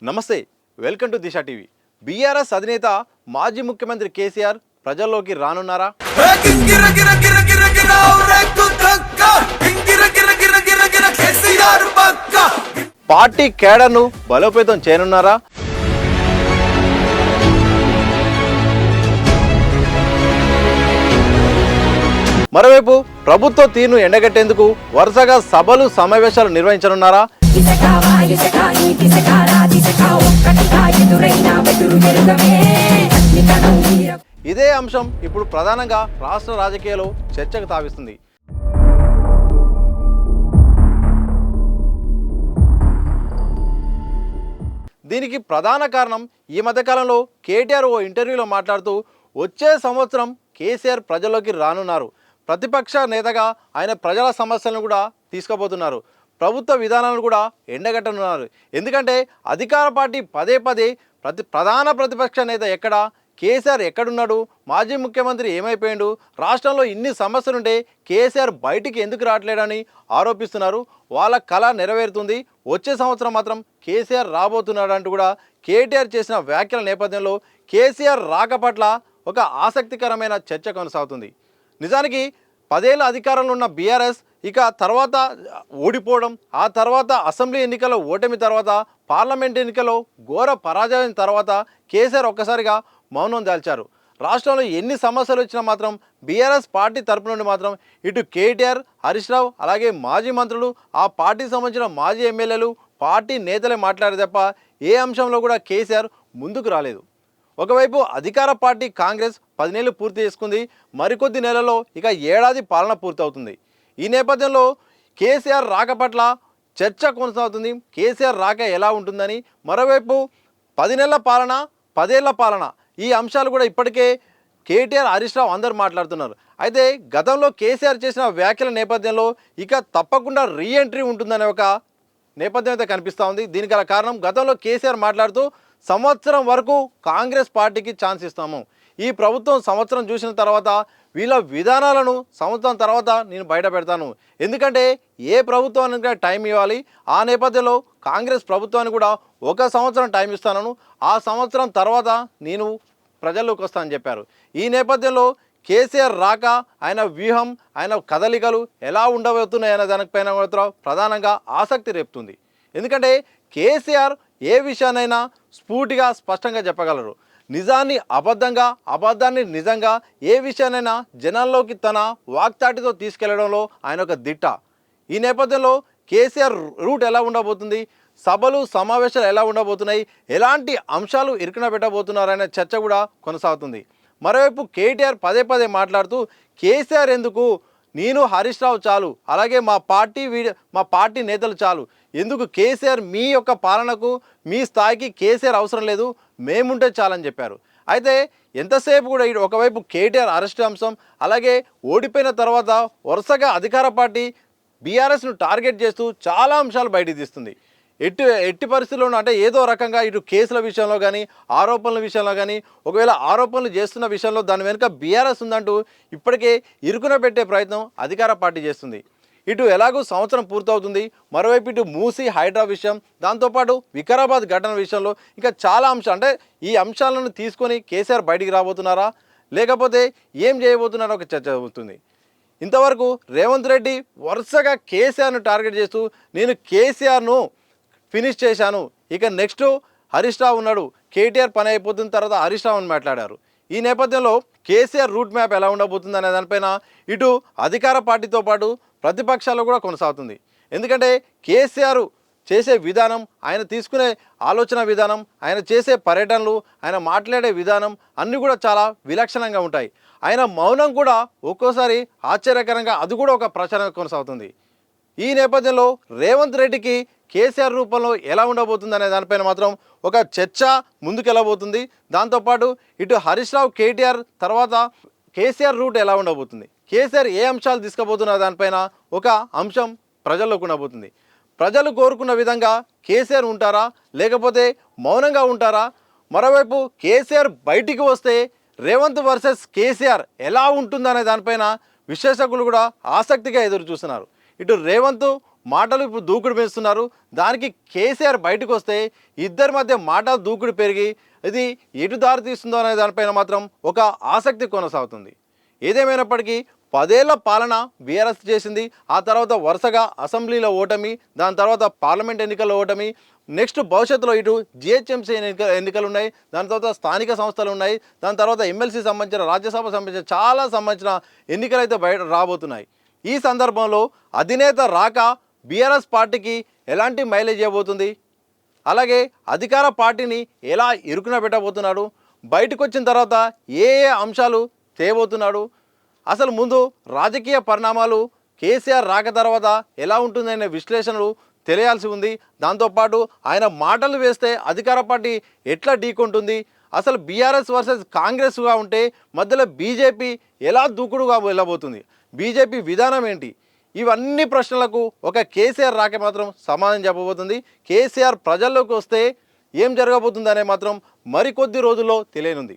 నమస్తే, welcome to Disha TV. BRS అధినేత మాజీ ముఖ్యమంత్రి కేసీఆర్ ప్రజల్లోకి రానున్నారా? పార్టీ కేడర్ను బలోపేతం చేయనున్నారా? మరోవైపు ప్రభుత్వ తీరును ఎండగట్టేందుకు వరుసగా సభలు సమావేశాలు నిర్వహించనున్నారా? ఇదే అంశం ఇప్పుడు ప్రధానంగా రాష్ట్ర రాజకీయాల్లో చర్చకు తావిస్తుంది. దీనికి ప్రధాన కారణం ఈ మధ్యకాలంలో కేటీఆర్ ఓ ఇంటర్వ్యూలో మాట్లాడుతూ వచ్చే సంవత్సరం కేసీఆర్ ప్రజల్లోకి రానున్నారు. ప్రతిపక్ష నేతగా ఆయన ప్రజల సమస్యలను కూడా తీసుకుపోతున్నారు. ప్రభుత్వ విధానాలను కూడా ఎండగట్టనున్నారు. ఎందుకంటే అధికార పార్టీ పదే పదే ప్రధాన ప్రతిపక్ష నేత ఎక్కడ, కేసీఆర్ ఎక్కడున్నాడు, మాజీ ముఖ్యమంత్రి ఏమైపోయాడు, రాష్ట్రంలో ఇన్ని సమస్యలుంటే కేసీఆర్ బయటికి ఎందుకు రావట్లేడని ఆరోపిస్తున్నారు. వాళ్ళ కళ నెరవేరుతుంది, వచ్చే సంవత్సరం మాత్రం కేసీఆర్ రాబోతున్నాడు అంటూ కూడా కేటీఆర్ చేసిన వ్యాఖ్యల నేపథ్యంలో కేసీఆర్ రాక పట్ల ఒక ఆసక్తికరమైన చర్చ కొనసాగుతుంది. నిజానికి 10 ఏళ్ల అధికారంలో ఉన్న బీఆర్ఎస్ ఇక తర్వాత ఓడిపోవడం, ఆ తర్వాత అసెంబ్లీ ఎన్నికల్లో ఓటమి తర్వాత పార్లమెంట్ ఎన్నికల్లో ఘోర పరాజయం తర్వాత కేసీఆర్ ఒక్కసారిగా మౌనం దాల్చారు. రాష్ట్రంలో ఎన్ని సమస్యలు వచ్చినా మాత్రం బీఆర్ఎస్ పార్టీ తరపు నుండి మాత్రం ఇటు కేటీఆర్, హరీష్ రావు, అలాగే మాజీ మంత్రులు, ఆ పార్టీకి సంబంధించిన మాజీ ఎమ్మెల్యేలు, పార్టీ నేతలే మాట్లాడే తప్ప ఏ అంశంలో కూడా కేసీఆర్ ముందుకు రాలేదు. ఒకవైపు అధికార పార్టీ కాంగ్రెస్ 10 నెలలు పూర్తి చేసుకుంది. మరికొద్ది నెలల్లో ఇక ఏడాది పాలన పూర్తవుతుంది. ఈ నేపథ్యంలో కేసీఆర్ రాక పట్ల చర్చ కొనసాగుతుంది. కేసీఆర్ రాక ఎలా ఉంటుందని. మరోవైపు 10 నెలల పాలన, 10 ఏళ్ల పాలన, ఈ అంశాలు కూడా ఇప్పటికే కేటీఆర్, హరీష్ రావు అందరూ మాట్లాడుతున్నారు. అయితే గతంలో కేసీఆర్ చేసిన వ్యాఖ్యల నేపథ్యంలో ఇక తప్పకుండా రీఎంట్రీ ఉంటుందనే ఒక నేపథ్యం అయితే కనిపిస్తూ ఉంది. దీనికి గల కారణం గతంలో కేసీఆర్ మాట్లాడుతూ సంవత్సరం వరకు కాంగ్రెస్ పార్టీకి ఛాన్స్ ఇస్తాము, ఈ ప్రభుత్వం సంవత్సరం చూసిన తర్వాత వీళ్ళ విధానాలను సంవత్సరం తర్వాత నేను బయట పెడతాను, ఎందుకంటే ఏ ప్రభుత్వానికి టైం ఇవ్వాలి, ఆ నేపథ్యంలో కాంగ్రెస్ ప్రభుత్వానికి కూడా 1 సంవత్సరం టైం ఇస్తాను, ఆ సంవత్సరం తర్వాత నేను ప్రజల్లోకి వస్తానని చెప్పారు. ఈ నేపథ్యంలో కేసీఆర్ రాక ఆయన వ్యూహం, ఆయన కదలికలు ఎలా ఉండబోతున్నాయి అనే దానిపైన ప్రధానంగా ఆసక్తి రేపుతుంది. ఎందుకంటే కేసీఆర్ ఏ విషయాన్నైనా స్ఫూర్తిగా స్పష్టంగా చెప్పగలరు. నిజాన్ని అబద్ధంగా, అబద్ధాన్ని నిజంగా, ఏ విషయాన్నైనా జనాల్లోకి తన వాక్చాటితో తీసుకెళ్లడంలో ఆయన ఒక దిట్ట. ఈ నేపథ్యంలో కేసీఆర్ రూట్ ఎలా ఉండబోతుంది, సభలు సమావేశాలు ఎలా ఉండబోతున్నాయి, ఎలాంటి అంశాలు ఇరుకున పెట్టబోతున్నారనే చర్చ కూడా కొనసాగుతుంది. మరోవైపు కేటీఆర్ పదే పదే మాట్లాడుతూ కేసీఆర్ ఎందుకు, నేను హరీష్ రావు చాలు, అలాగే మా పార్టీ నేతలు చాలు, ఎందుకు కేసీఆర్ మీ యొక్క పాలనకు మీ స్థాయికి కేసీఆర్ అవసరం లేదు, మేముంటే చాలని చెప్పారు. అయితే ఎంతసేపు కూడా ఒకవైపు కేటీఆర్ అరెస్ట్ అంశం, అలాగే ఓడిపోయిన తర్వాత వరుసగా అధికార పార్టీ బీఆర్ఎస్ను టార్గెట్ చేస్తూ చాలా అంశాలు బయటికి తీస్తుంది. ఎట్టి పరిస్థితుల్లోనూ అంటే ఏదో రకంగా ఇటు కేసుల విషయంలో కానీ, ఆరోపణల విషయంలో కానీ, ఒకవేళ ఆరోపణలు చేస్తున్న విషయంలో దాని వెనుక బీఆర్ఎస్ ఉందంటూ ఇప్పటికే ఇరుకున పెట్టే ప్రయత్నం అధికార పార్టీ చేస్తుంది. ఇటు ఎలాగూ సంవత్సరం పూర్తవుతుంది, మరోవైపు ఇటు మూసి హైడ్రా విషయం, దాంతోపాటు వికారాబాద్ ఘటన విషయంలో ఇంకా చాలా అంశాలు, అంటే ఈ అంశాలను తీసుకొని కేసీఆర్ బయటికి రాబోతున్నారా, లేకపోతే ఏం చేయబోతున్నారో ఒక చర్చ అవుతుంది. ఇంతవరకు రేవంత్ రెడ్డి వరుసగా కేసీఆర్ను టార్గెట్ చేస్తూ నేను కేసీఆర్ను ఫినిష్ చేశాను, ఇక నెక్స్ట్ హరీష్ రావు ఉన్నాడు, కేటీఆర్ పని అయిపోతున్న తర్వాత హరీష్ రావు అని మాట్లాడారు. ఈ నేపథ్యంలో కేసీఆర్ రూట్ మ్యాప్ ఎలా ఉండబోతుంది అనే దానిపైన ఇటు అధికార పార్టీతో పాటు ప్రతిపక్షాలు కూడా కొనసాగుతుంది. ఎందుకంటే కేసీఆర్ చేసే విధానం, ఆయన తీసుకునే ఆలోచన విధానం, ఆయన చేసే పర్యటనలు, ఆయన మాట్లాడే విధానం అన్నీ కూడా చాలా విలక్షణంగా ఉంటాయి. ఆయన మౌనం కూడా ఒక్కోసారి ఆశ్చర్యకరంగా అది కూడా ఒక ప్రచారం కొనసాగుతుంది. ఈ నేపథ్యంలో రేవంత్ రెడ్డికి కేసీఆర్ రూపంలో ఎలా ఉండబోతుంది అనే దానిపైన మాత్రం ఒక చర్చ ముందుకెళ్ళబోతుంది. దాంతోపాటు ఇటు హరీష్ రావు, కేటీఆర్ తర్వాత కేసీఆర్ రూట్ ఎలా ఉండబోతుంది, కేసీఆర్ ఏ అంశాలు తీసుకుపోతున్న దానిపైన ఒక అంశం ప్రజల్లోకి ఉండబోతుంది. ప్రజలు కోరుకున్న విధంగా కేసీఆర్ ఉంటారా, లేకపోతే మౌనంగా ఉంటారా? మరోవైపు కేసీఆర్ బయటికి వస్తే రేవంత్ వర్సెస్ కేసీఆర్ ఎలా ఉంటుందనే దానిపైన విశ్లేషకులు కూడా ఆసక్తిగా ఎదురు చూస్తున్నారు. ఇటు రేవంత్ మాటలు ఇప్పుడు దూకుడు పెంచుతున్నారు. దానికి కేసీఆర్ బయటకు వస్తే ఇద్దరి మధ్య మాటలు దూకుడు పెరిగి ఇది ఎటు దారి తీస్తుందో అనే దానిపైన మాత్రం ఒక ఆసక్తి కొనసాగుతుంది. ఏదేమైనప్పటికీ 10 ఏళ్ల పాలన బీఆర్ఎస్ చేసింది. ఆ తర్వాత వరుసగా అసెంబ్లీలో ఓటమి, దాని తర్వాత పార్లమెంట్ ఎన్నికల్లో ఓటమి, నెక్స్ట్ భవిష్యత్తులో ఇటు జిహెచ్ఎంసీ ఎన్నికలు ఉన్నాయి, దాని తర్వాత స్థానిక సంస్థలు ఉన్నాయి, దాని తర్వాత ఎమ్మెల్సీ సంబంధించిన రాజ్యసభ సంబంధించిన చాలా సంబంధించిన ఎన్నికలు అయితే బయట రాబోతున్నాయి. ఈ సందర్భంలో అధినేత రాక బీఆర్ఎస్ పార్టీకి ఎలాంటి మైలేజ్ ఇవ్వబోతుంది, అలాగే అధికార పార్టీని ఎలా ఇరుకున పెట్టబోతున్నాడు, బయటకు వచ్చిన తర్వాత ఏ ఏ అంశాలు చేయబోతున్నాడు, అసలు ముందు రాజకీయ పరిణామాలు కేసీఆర్ రాక తర్వాత ఎలా ఉంటుందనే విశ్లేషణలు తెలియాల్సి ఉంది. దాంతోపాటు ఆయన మాటలు వేస్తే అధికార పార్టీ ఎట్లా ఢీకొంటుంది, అసలు బీఆర్ఎస్ వర్సెస్ కాంగ్రెస్గా ఉంటే మధ్యలో బీజేపీ ఎలా దూకుడుగా వెళ్ళబోతుంది, బీజేపీ విధానం ఏంటి, ఇవన్నీ ప్రశ్నలకు ఒక కేసీఆర్ రాక మాత్రం సమాధానం చెప్పబోతుంది. కేసీఆర్ ప్రజల్లోకి వస్తే ఏం జరగబోతుందనే మాత్రం మరికొద్ది రోజుల్లో తెలియనుంది.